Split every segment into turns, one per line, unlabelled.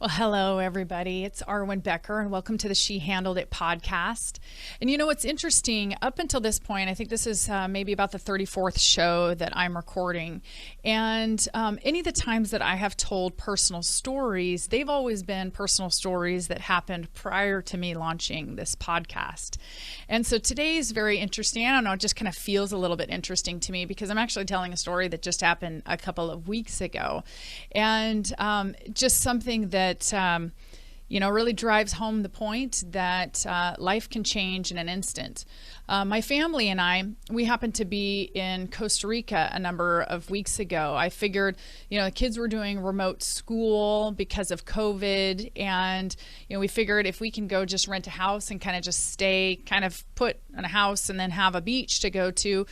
Well, hello, everybody. It's Arwen Becker, and welcome to the She Handled It podcast. And you know what's interesting, up until this point, I think this is maybe about the 34th show that I'm recording. And any of the times that I have told personal stories, they've always been personal stories that happened prior to me launching this podcast. And so today is very interesting. I don't know, it just kind of feels a little bit interesting to me because I'm actually telling a story that just happened a couple of weeks ago. And just something that really drives home the point that life can change in an instant. My family and I, we happened to be in Costa Rica a number of weeks ago. I figured, the kids were doing remote school because of COVID. And, we figured if we can go just rent a house and kind of just stay kind of put in a house and then have a beach to go to,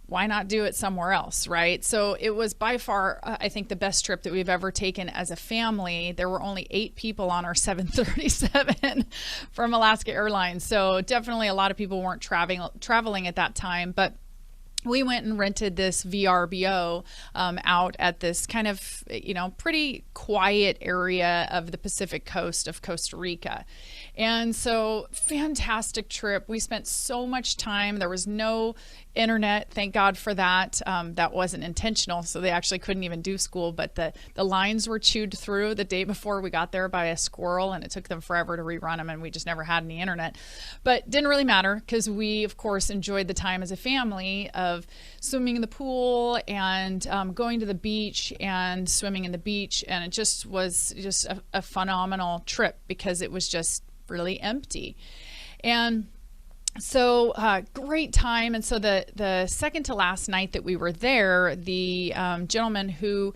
why not do it somewhere else, right? So it was by far, I think, the best trip that we've ever taken as a family. There were only 8 people on our 737 from Alaska Airlines. So definitely a lot of people weren't traveling at that time. But we went and rented this VRBO out at this kind of, pretty quiet area of the Pacific coast of Costa Rica. And so fantastic trip. We spent so much time. There was no internet. Thank God for that. That wasn't intentional. So they actually couldn't even do school, but the lines were chewed through the day before we got there by a squirrel, and it took them forever to rerun them, and we just never had any internet. But didn't really matter because we, of course, enjoyed the time as a family of swimming in the pool and going to the beach and swimming in the beach. And it just was just a phenomenal trip because it was just really empty. And so great time. And so the second to last night that we were there, the gentleman who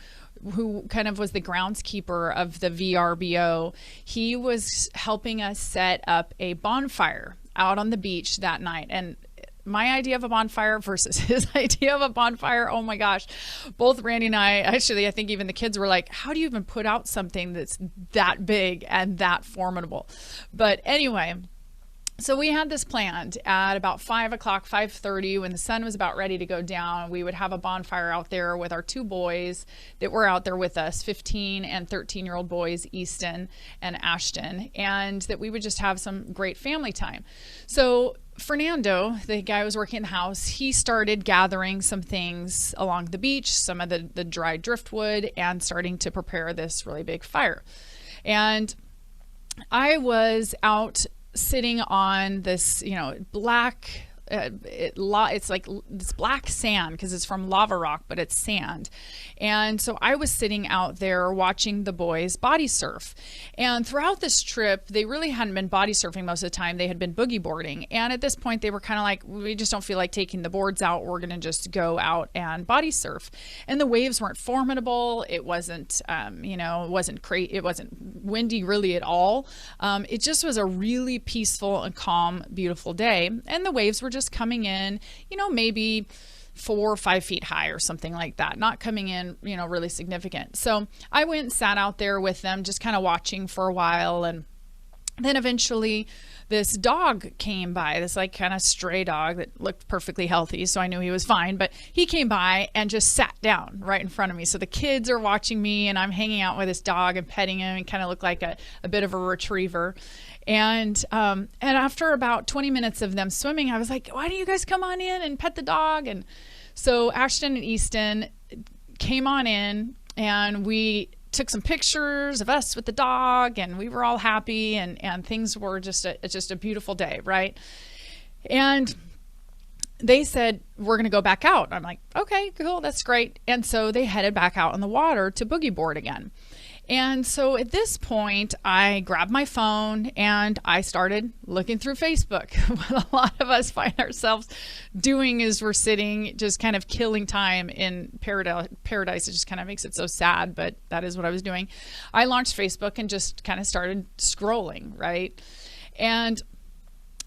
kind of was the groundskeeper of the VRBO, he was helping us set up a bonfire out on the beach that night. And my idea of a bonfire versus his idea of a bonfire, oh my gosh. Both Randy and I, actually, I think even the kids were like, how do you even put out something that's that big and that formidable? But anyway, so we had this planned at about 5 o'clock, 5:30, when the sun was about ready to go down. We would have a bonfire out there with our 2 boys that were out there with us, 15 and 13-year-old boys, Easton and Ashton, and that we would just have some great family time. So Fernando, the guy who was working in the house, he started gathering some things along the beach, some of the dry driftwood, and starting to prepare this really big fire. And I was out sitting on this, black, it's like this black sand because it's from lava rock, but it's sand. And so I was sitting out there watching the boys body surf. And throughout this trip, they really hadn't been body surfing most of the time. They had been boogie boarding. And at this point, they were kind of like, we just don't feel like taking the boards out. We're going to just go out and body surf. And the waves weren't formidable. It wasn't, it wasn't windy really at all. It just was a really peaceful and calm, beautiful day. And the waves were just coming in, maybe 4 or 5 feet high or something like that, not coming in, really significant. So I went and sat out there with them, just kind of watching for a while. And then eventually this dog came by, this like kind of stray dog that looked perfectly healthy. So I knew he was fine, but he came by and just sat down right in front of me. So the kids are watching me and I'm hanging out with this dog and petting him and kind of looked like a bit of a retriever. And after about 20 minutes of them swimming, I was like, why don't you guys come on in and pet the dog? And so Ashton and Easton came on in and we took some pictures of us with the dog and we were all happy and things were just a beautiful day, right? And they said, we're going to go back out. I'm like, okay, cool, that's great. And so they headed back out in the water to boogie board again. And so at this point, I grabbed my phone and I started looking through Facebook. What a lot of us find ourselves doing is we're sitting just kind of killing time in paradise. It just kind of makes it so sad, but that is what I was doing. I launched Facebook and just kind of started scrolling, right? And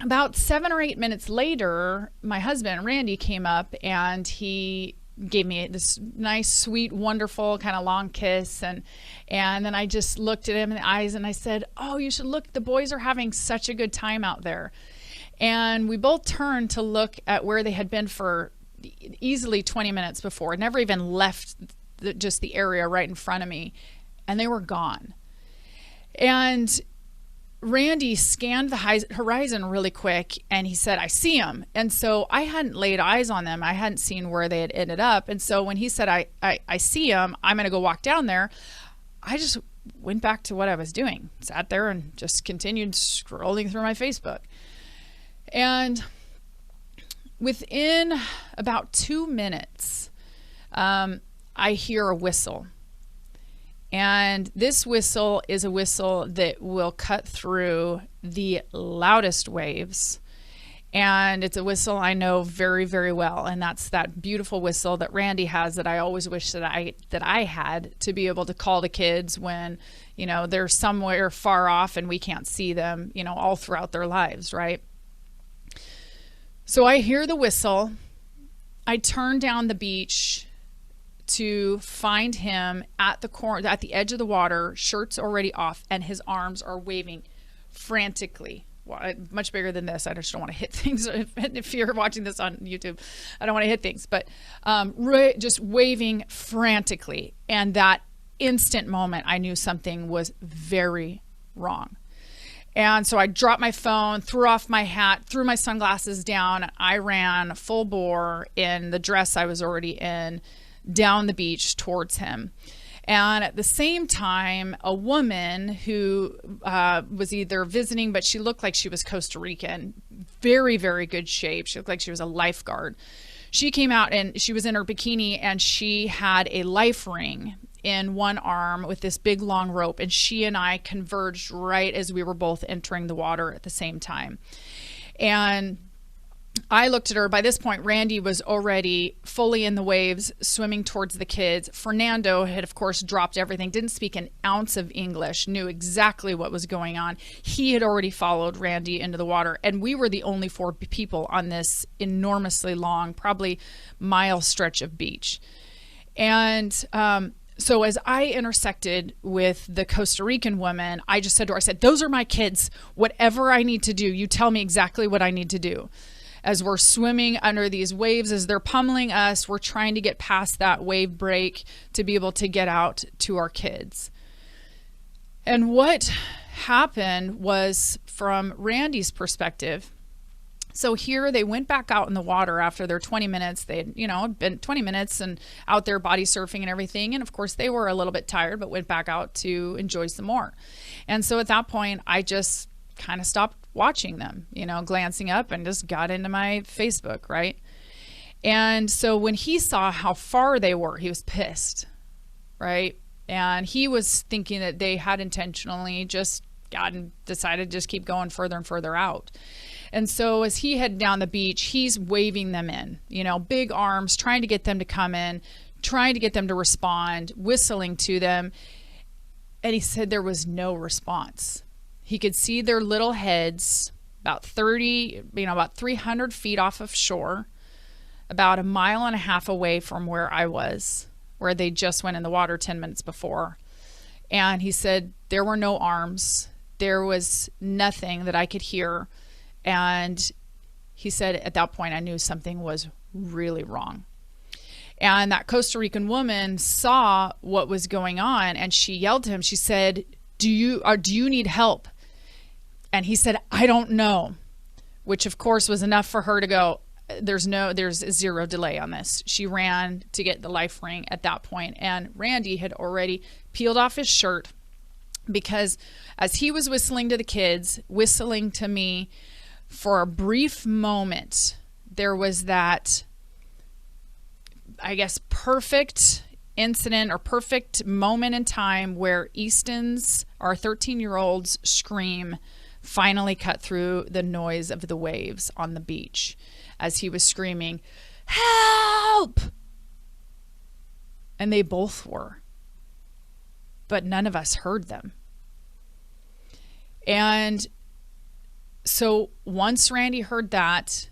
about 7 or 8 minutes later, my husband, Randy, came up and he gave me this nice, sweet, wonderful kind of long kiss. And then I just looked at him in the eyes and I said, oh, you should look. The boys are having such a good time out there. And we both turned to look at where they had been for easily 20 minutes before, never even left just the area right in front of me. And they were gone. And Randy scanned the horizon really quick, and he said, I see them. And so I hadn't laid eyes on them. I hadn't seen where they had ended up. And so when he said, I see them, I'm going to go walk down there, I just went back to what I was doing, sat there and just continued scrolling through my Facebook. And within about 2 minutes, I hear a whistle. And this whistle is a whistle that will cut through the loudest waves. And it's a whistle I know very, very well. And that's that beautiful whistle that Randy has that I always wish that I had, to be able to call the kids when, you know, they're somewhere far off and we can't see them, you know, all throughout their lives, right? So I hear the whistle. I turn down the beach to find him at the edge of the water, shirt's already off, and his arms are waving frantically. Well, much bigger than this. I just don't want to hit things. If you're watching this on YouTube, I don't want to hit things, but just waving frantically. And that instant moment, I knew something was very wrong. And so I dropped my phone, threw off my hat, threw my sunglasses down. I ran full bore in the dress I was already in, down the beach towards him. And at the same time, a woman who was either visiting, but she looked like she was Costa Rican, very, very good shape. She looked like she was a lifeguard. She came out and she was in her bikini, and she had a life ring in one arm with this big long rope. And she and I converged right as we were both entering the water at the same time. And I looked at her. By this point, Randy was already fully in the waves, swimming towards the kids. Fernando had, of course, dropped everything, didn't speak an ounce of English, knew exactly what was going on. He had already followed Randy into the water, and we were the only 4 people on this enormously long, probably mile stretch of beach. And so as I intersected with the Costa Rican woman, I just said to her, I said, those are my kids. Whatever I need to do, you tell me exactly what I need to do. As we're swimming under these waves, as they're pummeling us, we're trying to get past that wave break to be able to get out to our kids. And what happened was, from Randy's perspective, so here they went back out in the water after their 20 minutes. They'd, been 20 minutes and out there body surfing and everything. And of course they were a little bit tired, but went back out to enjoy some more. And so at that point, I just kind of stopped watching them, glancing up, and just got into my Facebook, right? And so when he saw how far they were, he was pissed, right? And he was thinking that they had intentionally just decided to just keep going further and further out. And so as he headed down the beach, he's waving them in, big arms, trying to get them to come in, trying to get them to respond, whistling to them. And he said there was no response. He could see their little heads about 300 feet off of shore, about 1.5 miles away from where I was, where they just went in the water 10 minutes before. And he said there were no arms. There was nothing that I could hear. And he said at that point, I knew something was really wrong. And that Costa Rican woman saw what was going on, and she yelled to him. She said, do you need help? And he said, I don't know, which of course was enough for her to go, there's zero delay on this. She ran to get the life ring at that point, and Randy had already peeled off his shirt, because as he was whistling to the kids, whistling to me, for a brief moment, there was that, I guess, perfect incident or perfect moment in time where Easton's, our 13-year-old's scream finally cut through the noise of the waves on the beach as he was screaming, help! And they both were. But none of us heard them. And so once Randy heard that,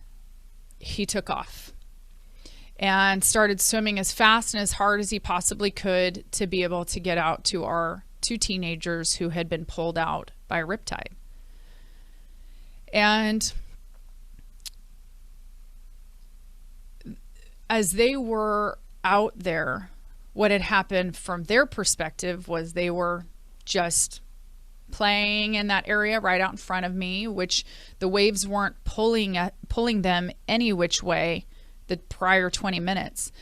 he took off and started swimming as fast and as hard as he possibly could to be able to get out to our 2 teenagers who had been pulled out by a riptide. And as they were out there, what had happened from their perspective was they were just playing in that area right out in front of me, which the waves weren't pulling them any which way the prior 20 minutes.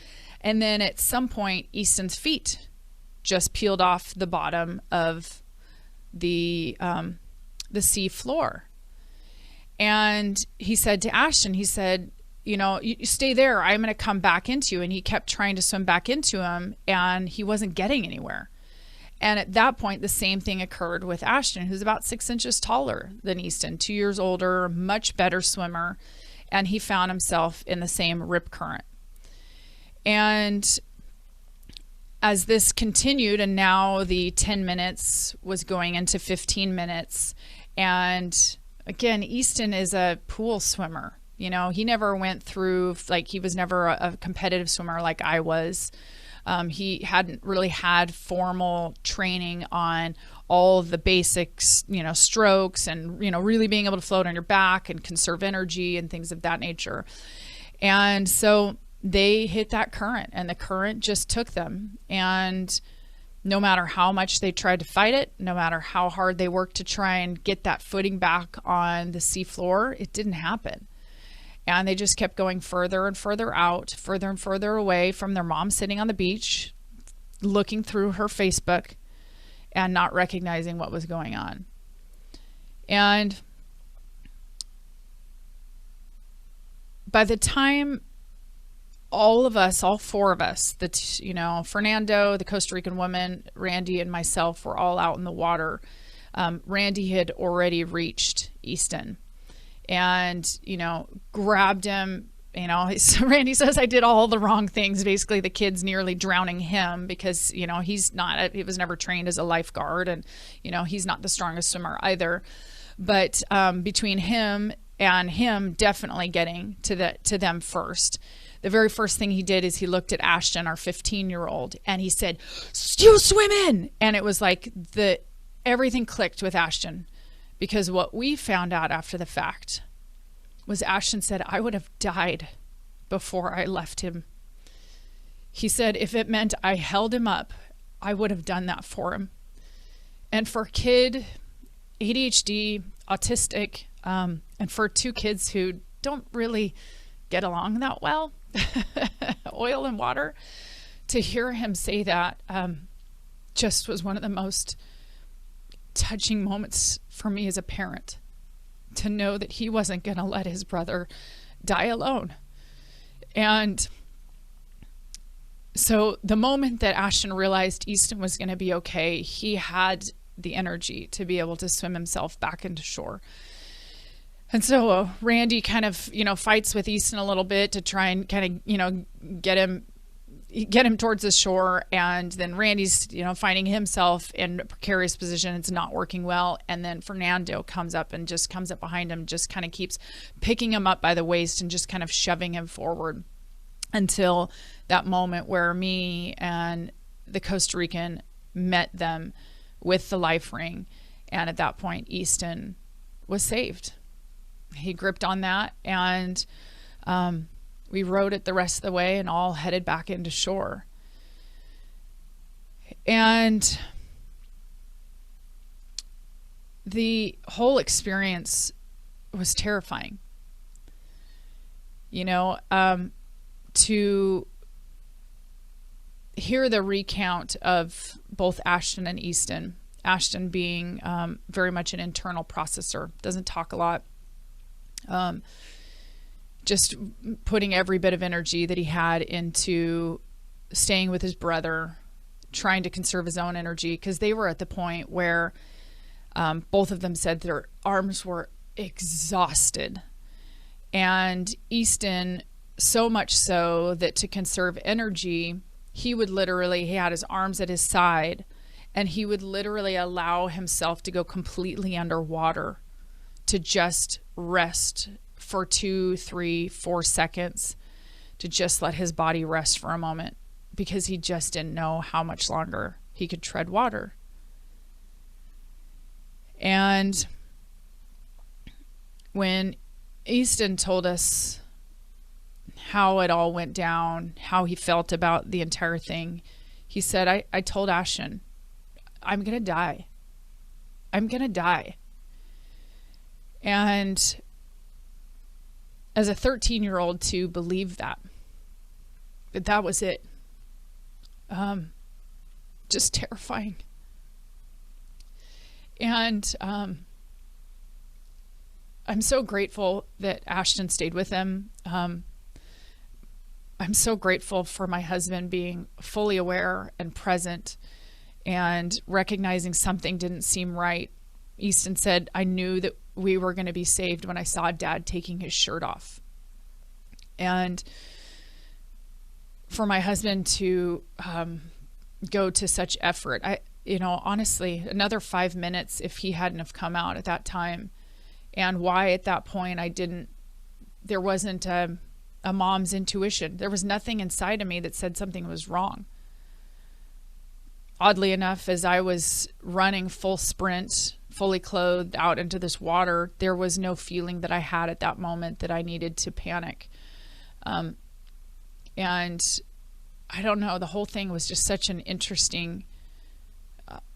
And then at some point, Easton's feet just peeled off the bottom of the sea floor. And he said to Ashton, he said, you stay there. I'm going to come back into you. And he kept trying to swim back into him, and he wasn't getting anywhere. And at that point, the same thing occurred with Ashton, who's about 6 inches taller than Easton, 2 years older, much better swimmer. And he found himself in the same rip current. And as this continued, and now the 10 minutes was going into 15 minutes. And again, Easton is a pool swimmer. He never went through, he was never a competitive swimmer like I was. He hadn't really had formal training on all of the basics, strokes and, really being able to float on your back and conserve energy and things of that nature. And so they hit that current, and the current just took them. And no matter how much they tried to fight it, no matter how hard they worked to try and get that footing back on the seafloor, it didn't happen. And they just kept going further and further out, further and further away from their mom sitting on the beach, looking through her Facebook and not recognizing what was going on. And by the time all four of us, Fernando, the Costa Rican woman, Randy, and myself were all out in the water, Randy had already reached Easton and, grabbed him. Randy says I did all the wrong things, basically the kids nearly drowning him because, he was never trained as a lifeguard, and, he's not the strongest swimmer either. But between him and him definitely getting to them first, the very first thing he did is he looked at Ashton, our 15-year-old, and he said, "You swim in!" And it was like everything clicked with Ashton, because what we found out after the fact was Ashton said, "I would have died before I left him." He said, if it meant I held him up, I would have done that for him. And for a kid, ADHD, autistic, and for two kids who don't really get along that well, oil and water, to hear him say that just was one of the most touching moments for me as a parent, to know that he wasn't going to let his brother die alone. And so the moment that Ashton realized Easton was going to be okay, he had the energy to be able to swim himself back into shore. And so Randy kind of, fights with Easton a little bit to try and kind of, get him towards the shore. And then Randy's, finding himself in a precarious position. It's not working well. And then Fernando comes up behind him, just kind of keeps picking him up by the waist and just kind of shoving him forward until that moment where me and the Costa Rican met them with the life ring. And at that point, Easton was saved. He gripped on that, and we rode it the rest of the way and all headed back into shore. And the whole experience was terrifying. To hear the recount of both Ashton and Easton, Ashton being very much an internal processor, doesn't talk a lot, just putting every bit of energy that he had into staying with his brother, trying to conserve his own energy, because they were at the point where both of them said their arms were exhausted. And Easton, so much so that to conserve energy, he had his arms at his side, and he would literally allow himself to go completely underwater to just rest for 2, 3, 4 seconds, to just let his body rest for a moment, because he just didn't know how much longer he could tread water. And when Easton told us how it all went down, how he felt about the entire thing, he said, I told Ashton, I'm going to die. I'm going to die. And as a 13-year-old to believe that was it. Just terrifying. And I'm so grateful that Ashton stayed with him. I'm so grateful for my husband being fully aware and present and recognizing something didn't seem right. Easton said, I knew that we were going to be saved when I saw Dad taking his shirt off. And for my husband to go to such effort, honestly, another 5 minutes if he hadn't have come out at that time. And why at that point there wasn't a mom's intuition. There was nothing inside of me that said something was wrong. Oddly enough, as I was running full sprint, fully clothed out into this water, there was no feeling that I had at that moment that I needed to panic. And I don't know, the whole thing was just such an interesting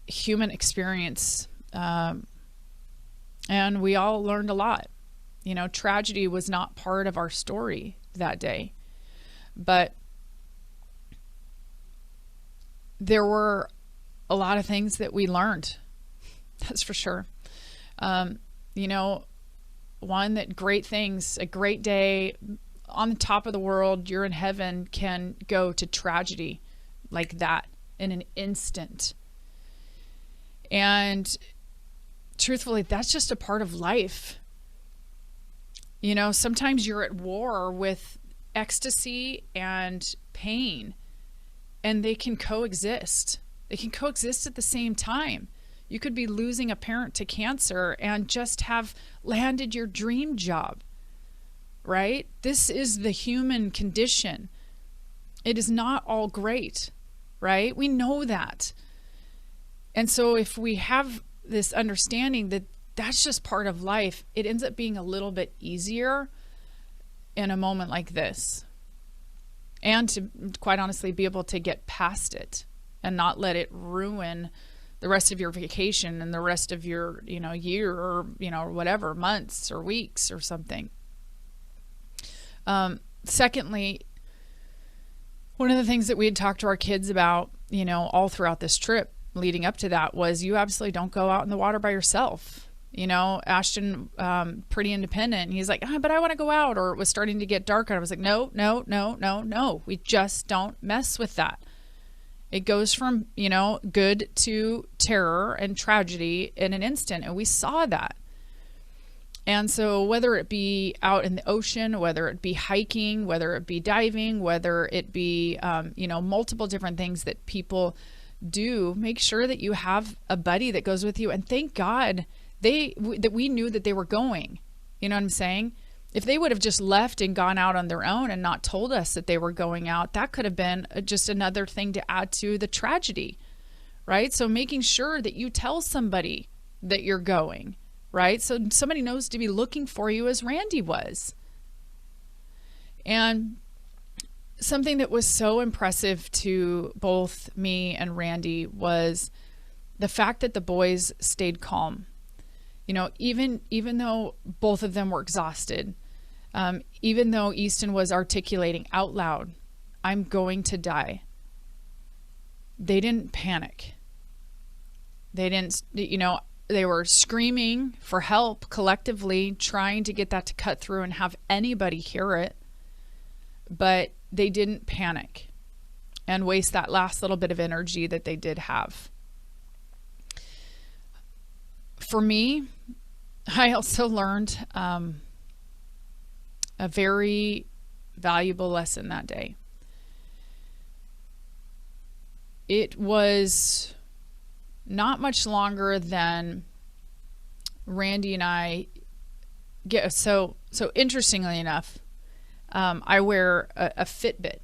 human experience. And we all learned a lot. Tragedy was not part of our story that day, but there were a lot of things that we learned. That's for sure. One, that great things, a great day on the top of the world, you're in heaven, can go to tragedy like that in an instant. And truthfully, that's just a part of life. Sometimes you're at war with ecstasy and pain, and they can coexist. They can coexist at the same time. You could be losing a parent to cancer and just have landed your dream job, right? This is the human condition. It is not all great, right? We know that. And so if we have this understanding that that's just part of life, it ends up being a little bit easier in a moment like this. And to, quite honestly, be able to get past it and not let it ruin the rest of your vacation and the rest of your, year or, whatever, months or weeks or something. Secondly, one of the things that we had talked to our kids about, all throughout this trip leading up to that was you absolutely don't go out in the water by yourself. Ashton, pretty independent. And he's like, but I want to go out, or it was starting to get dark. And I was like, no. We just don't mess with that. It goes from, good to terror and tragedy in an instant. And we saw that. And so whether it be out in the ocean, whether it be hiking, whether it be diving, whether it be, multiple different things that people do, make sure that you have a buddy that goes with you. And thank God that we knew that they were going. You know what I'm saying? If they would have just left and gone out on their own and not told us that they were going out, that could have been just another thing to add to the tragedy, right? So making sure that you tell somebody that you're going, right? So somebody knows to be looking for you, as Randy was. And something that was so impressive to both me and Randy was the fact that the boys stayed calm. Even though both of them were exhausted, even though Easton was articulating out loud, I'm going to die, they didn't panic. They didn't, they were screaming for help collectively, trying to get that to cut through and have anybody hear it. But they didn't panic and waste that last little bit of energy that they did have. For me, I also learned a very valuable lesson that day. It was not much longer than Randy and I get. So interestingly enough, I wear a Fitbit,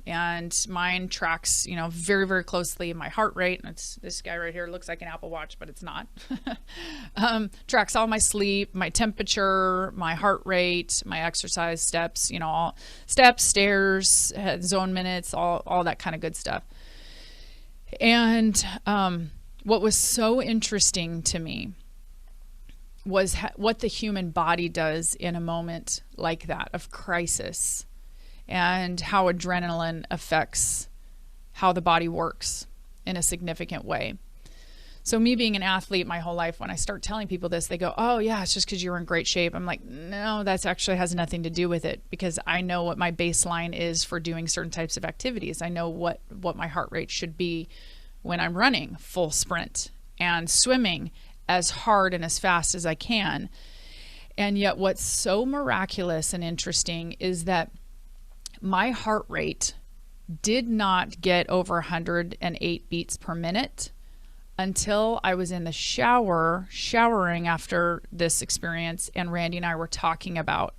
and mine tracks, very, very closely my heart rate. And it's this guy right here. Looks like an Apple Watch, but it's not. Tracks all my sleep, my temperature, my heart rate, my exercise steps, all steps, stairs, zone minutes, all that kind of good stuff. And what was so interesting to me was what the human body does in a moment like that of crisis, and how adrenaline affects how the body works in a significant way. So me being an athlete my whole life, when I start telling people this, they go, oh yeah, it's just because you were in great shape. I'm like, no, that's actually has nothing to do with it, because I know what my baseline is for doing certain types of activities. I know what my heart rate should be when I'm running full sprint and swimming as hard and as fast as I can. And yet what's so miraculous and interesting is that my heart rate did not get over 108 beats per minute until I was in the showering after this experience, and Randy and I were talking about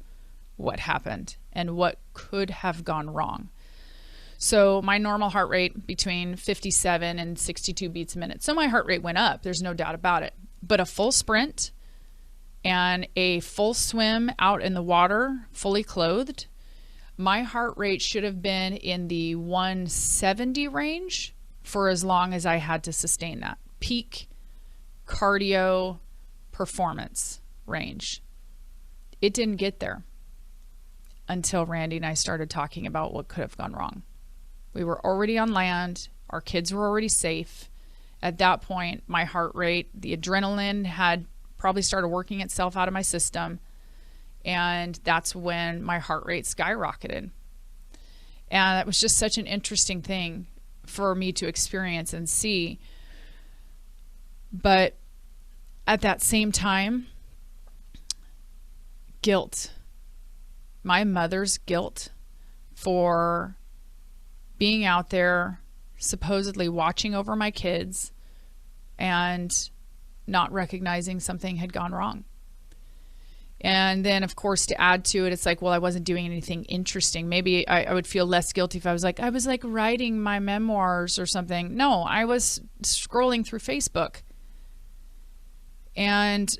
what happened and what could have gone wrong. So my normal heart rate between 57 and 62 beats a minute. So my heart rate went up, there's no doubt about it. But a full sprint and a full swim out in the water, fully clothed, my heart rate should have been in the 170 range for as long as I had to sustain that peak cardio performance range. It didn't get there until Randy and I started talking about what could have gone wrong. We were already on land. Our kids were already safe. At that point, my heart rate, the adrenaline had probably started working itself out of my system. And that's when my heart rate skyrocketed. And that was just such an interesting thing for me to experience and see. But at that same time, guilt, my mother's guilt for being out there supposedly watching over my kids and not recognizing something had gone wrong. And then, of course, to add to it, it's like, well, I wasn't doing anything interesting. Maybe I would feel less guilty if I was like writing my memoirs or something. No, I was scrolling through Facebook. And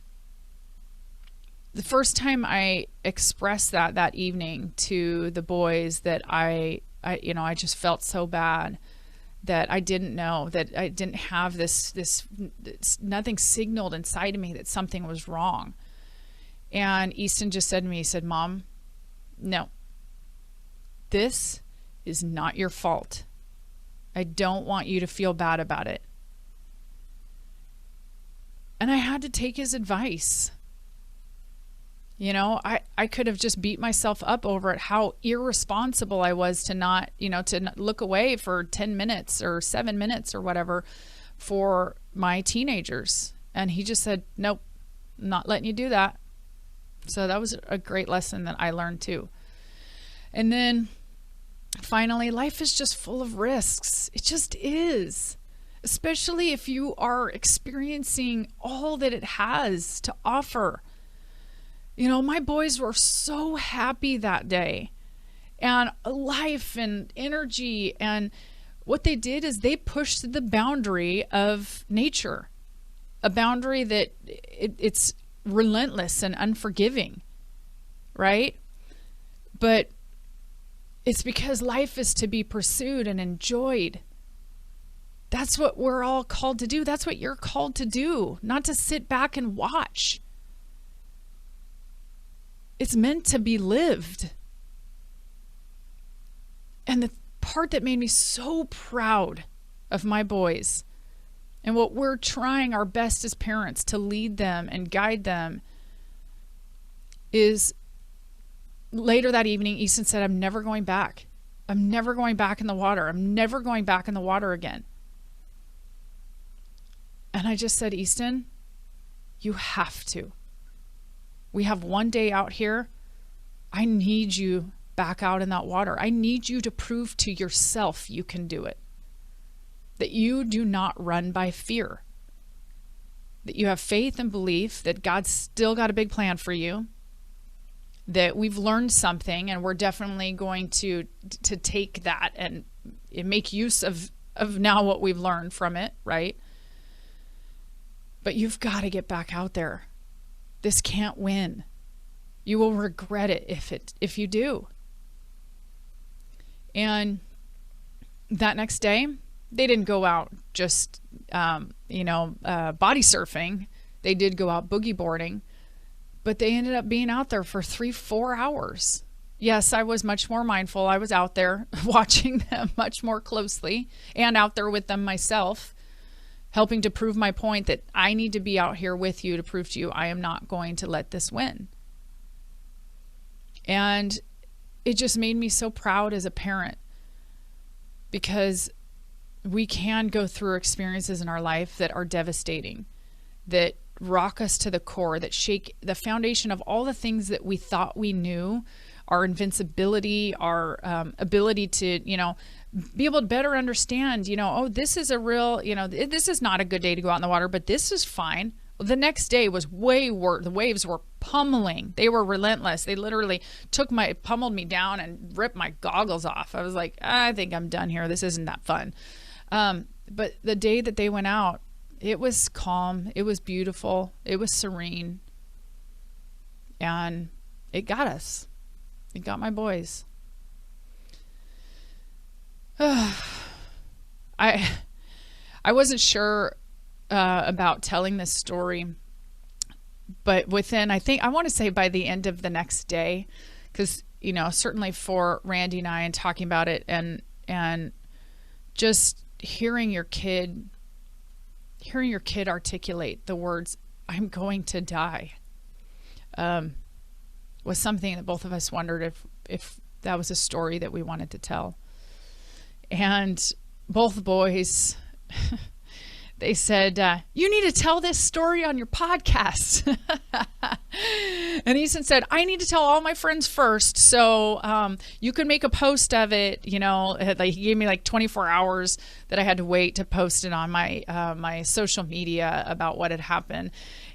the first time I expressed that evening to the boys, that I just felt so bad that I didn't know, that I didn't have this nothing signaled inside of me that something was wrong. And Easton just said to me, he said, Mom, no, this is not your fault. I don't want you to feel bad about it. And I had to take his advice. You know, I could have just beat myself up over it, how irresponsible I was to not look away for 10 minutes or 7 minutes or whatever for my teenagers. And he just said, nope, I'm not letting you do that. So that was a great lesson that I learned too. And then finally, life is just full of risks. It just is. Especially if you are experiencing all that it has to offer. You know, my boys were so happy that day, and life and energy. And what they did is they pushed the boundary of nature, a boundary that it's relentless and unforgiving, right? But it's because life is to be pursued and enjoyed. That's what we're all called to do. That's what you're called to do, not to sit back and watch. It's meant to be lived. And the part that made me so proud of my boys, and what we're trying our best as parents to lead them and guide them, is later that evening, Easton said, I'm never going back. I'm never going back in the water. I'm never going back in the water again. And I just said, Easton, you have to. We have one day out here. I need you back out in that water. I need you to prove to yourself you can do it. That you do not run by fear. That you have faith and belief that God's still got a big plan for you. That we've learned something, and we're definitely going to take that and make use of now what we've learned from it, right? But you've got to get back out there. This can't win. You will regret it if you do. And that next day, they didn't go out just body surfing. They did go out boogie boarding, But they ended up being out there for 3-4 hours. Yes, I was much more mindful. I was out there watching them much more closely and out there with them myself, helping to prove my point that I need to be out here with you to prove to you I am not going to let this win. And it just made me so proud as a parent, because we can go through experiences in our life that are devastating, that rock us to the core, that shake the foundation of all the things that we thought we knew, our invincibility, our ability to, be able to better understand, oh, this is a real, this is not a good day to go out in the water, but this is fine. Well, the next day was way worse. The waves were pummeling. They were relentless. They literally pummeled me down and ripped my goggles off. I was like, I think I'm done here. This isn't that fun. But the day that they went out, it was calm. It was beautiful. It was serene. And it got us. It got my boys. I wasn't sure about telling this story, but within, I want to say by the end of the next day, because, certainly for Randy and I and talking about it and just hearing your kid articulate the words, "I'm going to die," was something that both of us wondered if that was a story that we wanted to tell. And both boys, they said, "You need to tell this story on your podcast." And Easton said, "I need to tell all my friends first, so you can make a post of it." He gave me like 24 hours that I had to wait to post it on my social media about what had happened.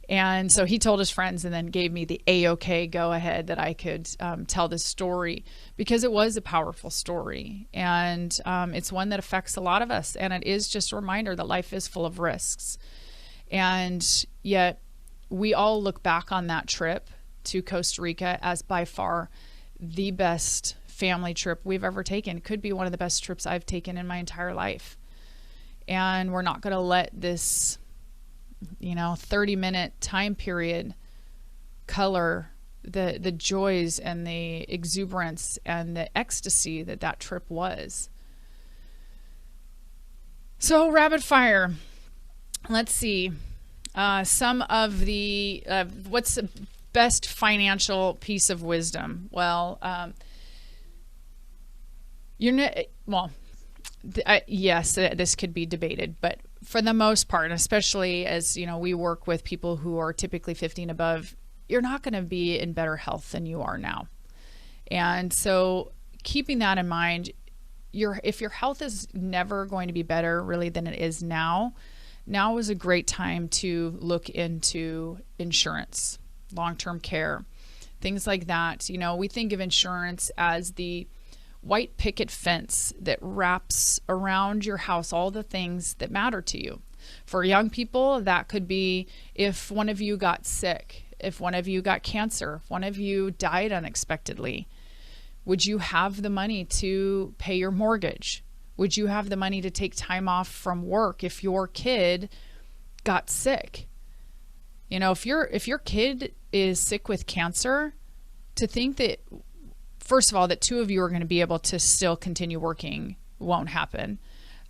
And so he told his friends and then gave me the A-OK go ahead that I could tell this story, because it was a powerful story. And it's one that affects a lot of us. And it is just a reminder that life is full of risks. And yet we all look back on that trip to Costa Rica as by far the best family trip we've ever taken. It could be one of the best trips I've taken in my entire life. And we're not going to let this 30-minute time period color the joys and the exuberance and the ecstasy that trip was. So rapid fire. Let's see. Some of the, what's the best financial piece of wisdom? Well, yes, this could be debated, but for the most part, especially as we work with people who are typically 50 and above, you're not going to be in better health than you are now. And so keeping that in mind, if your health is never going to be better really than it is now is a great time to look into insurance, long-term care, things like that. We think of insurance as the white picket fence that wraps around your house all the things that matter to you. For young people, that could be if one of you got sick, if one of you got cancer, if one of you died unexpectedly. Would you have the money to pay your mortgage? Would you have the money to take time off from work if your kid got sick? If your kid is sick with cancer, to think that, first of all, that two of you are going to be able to still continue working won't happen.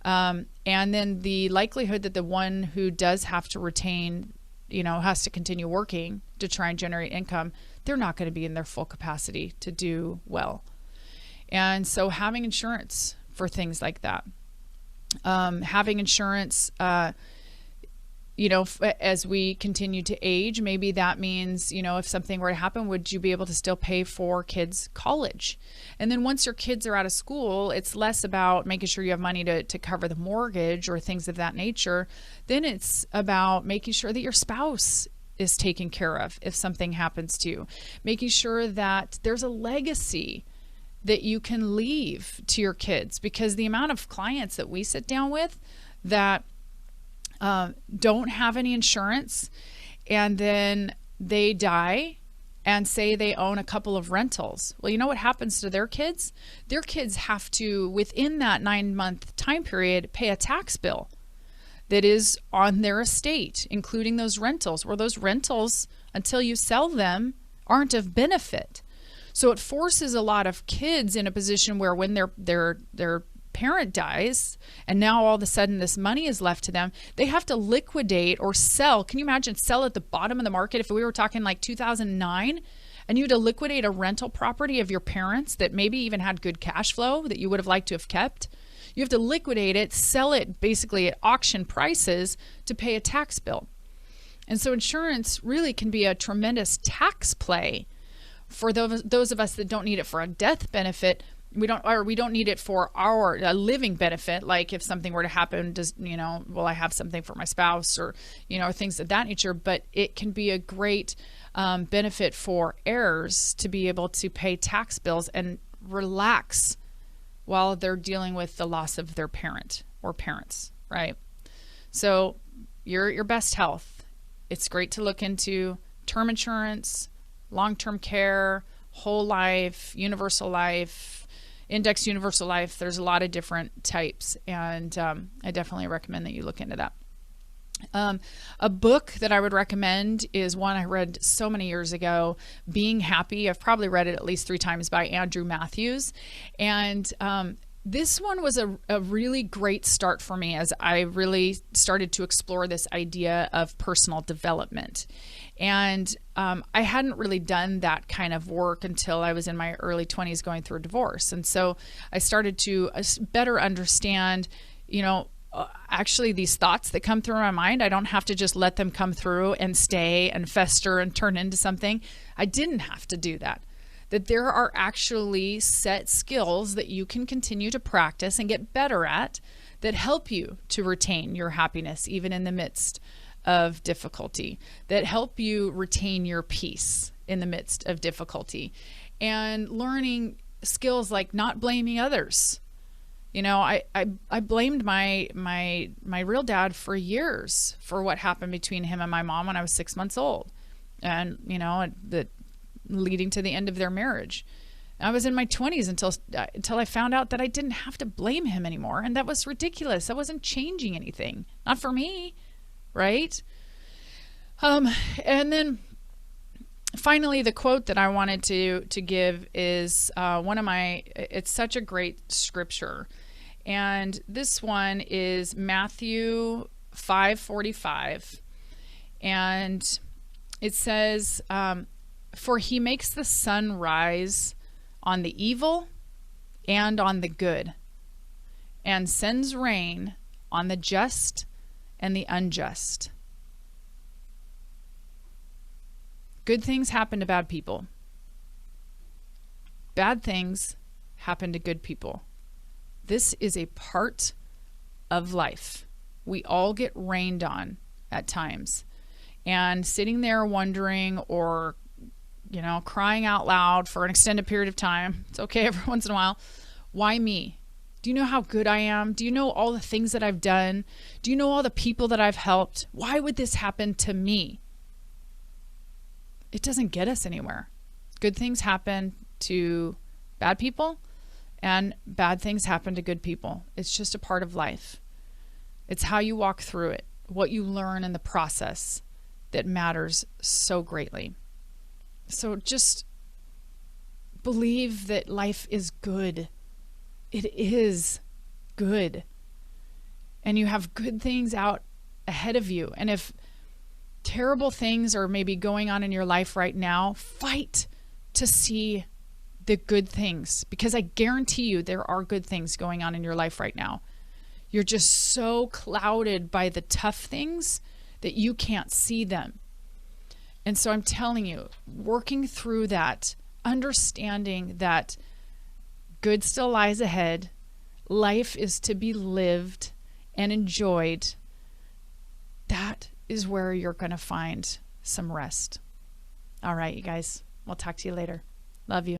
And then the likelihood that the one who does have to retain, has to continue working to try and generate income, they're not going to be in their full capacity to do well. And so having insurance for things like that, having insurance, as we continue to age, maybe that means, if something were to happen, would you be able to still pay for kids' college? And then once your kids are out of school, it's less about making sure you have money to cover the mortgage or things of that nature. Then it's about making sure that your spouse is taken care of if something happens to you, making sure that there's a legacy that you can leave to your kids, because the amount of clients that we sit down with that don't have any insurance, and then they die and say they own a couple of rentals. Well, you know what happens to their kids? Their kids have to, within that 9-month time period, pay a tax bill that is on their estate, including those rentals, where those rentals, until you sell them aren't of benefit. So it forces a lot of kids in a position where when their parent dies and now all of a sudden this money is left to them, they have to liquidate or sell. Can you imagine sell at the bottom of the market? If we were talking like 2009 and you had to liquidate a rental property of your parents that maybe even had good cash flow that you would have liked to have kept, you have to liquidate it, sell it basically at auction prices to pay a tax bill. And so insurance really can be a tremendous tax play for those of us that don't need it for a death benefit. We don't need it for our living benefit. Like if something were to happen, will I have something for my spouse or, things of that nature. But it can be a great benefit for heirs to be able to pay tax bills and relax while they're dealing with the loss of their parent or parents, right? So your best health. It's great to look into term insurance, long-term care, whole life, universal life, index universal life. There's a lot of different types, and I definitely recommend that you look into that. A book that I would recommend is one I read so many years ago, Being Happy. I've probably read it at least 3 times, by Andrew Matthews. And this one was a really great start for me as I really started to explore this idea of personal development. And I hadn't really done that kind of work until I was in my early 20s going through a divorce. And so I started to better understand, actually these thoughts that come through my mind, I don't have to just let them come through and stay and fester and turn into something. I didn't have to do that. That there are actually set skills that you can continue to practice and get better at that help you to retain your happiness even in the midst of difficulty, that help you retain your peace in the midst of difficulty, and learning skills like not blaming others. I blamed my real dad for years for what happened between him and my mom when I was 6 months old, and that leading to the end of their marriage. I was in my 20s until I found out that I didn't have to blame him anymore, and that was ridiculous. I wasn't changing anything, not for me, right? And then finally, the quote that I wanted to give is it's such a great scripture. And this one is Matthew 5:45. And it says, for he makes the sun rise on the evil and on the good, and sends rain on the just and the unjust. Good things happen to bad people. Bad things happen to good people. This is a part of life. We all get rained on at times. And sitting there wondering or, crying out loud for an extended period of time, it's okay every once in a while, why me? Do you know how good I am? Do you know all the things that I've done? Do you know all the people that I've helped? Why would this happen to me? It doesn't get us anywhere. Good things happen to bad people, and bad things happen to good people. It's just a part of life. It's how you walk through it, what you learn in the process that matters so greatly. So just believe that life is good. It is good. And you have good things out ahead of you. And if terrible things are maybe going on in your life right now, fight to see the good things, because I guarantee you there are good things going on in your life right now. You're just so clouded by the tough things that you can't see them. And so I'm telling you, working through that, understanding that good still lies ahead, life is to be lived and enjoyed, that is where you're going to find some rest. All right, you guys, we'll talk to you later. Love you.